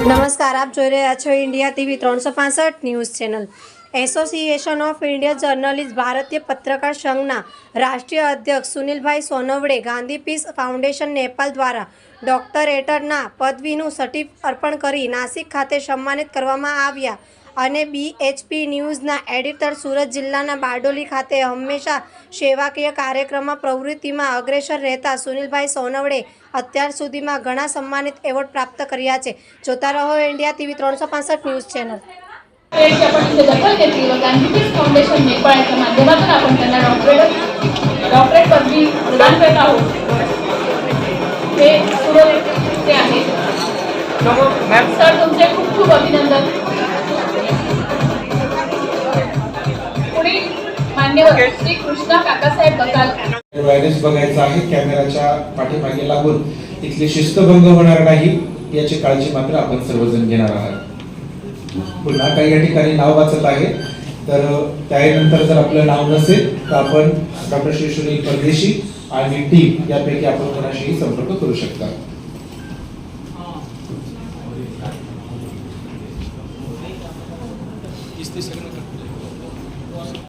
નમસ્કાર, આપ જોઈ રહ્યા છો India TV 365 news channel. Association of Indian journalist ભારતીય પત્રકાર સંઘના રાષ્ટ્રીય અધ્યક્ષ સુનિલભાઈ સોનવડે ગાંધી પીસ ફાઉન્ડેશન નેપાલ દ્વારા ડોક્ટરેટના પદવીનું સર્ટિફિકેટ અર્પણ કરી નાસિક ખાતે સન્માનિત કરવામાં આવ્યા અને BHP ન્યૂઝના એડિટર સુરત જિલ્લાના બારડોલી ખાતે હંમેશા સેવાકીય કાર્યક્રમમાં પ્રવૃત્તિમાં અગ્રેસર રહેતા સુનિલભાઈ સોનવડે અત્યાર સુધીમાં ઘણા સન્માનિત એવોર્ડ પ્રાપ્ત કર્યા છે। જોતા રહો इंडिया टीवी 365 न्यूज चॅनल। आपण इथे दखल घेतली व गांधी पीस फाउंडेशन नेपाळच्या माध्यमातून आपण त्यांना डॉक्टरेट पदवी प्रदान करत आहोत। हे सुरुवातीचे आहे सर, तुमचे खूप खूप अभिनंदन। पुढील मान्यवर श्री कृष्णा काकासाहेब बकाल। व्हायरस बघायचा आहे, कॅमेराच्या पाठीमागे लागून इथली शिस्तभंग होणार नाही याची काळजी मात्र आपण सर्वजण घेणार आहात। पुन्हा काही या ठिकाणी नाव वाचत आहे, तर त्यानंतर जर आपलं नाव नसेल तर आपण डॉक्टर श्री सुनील परदेशी आणि टीम यापैकी आपण कोणाशीही संपर्क करू शकता। इस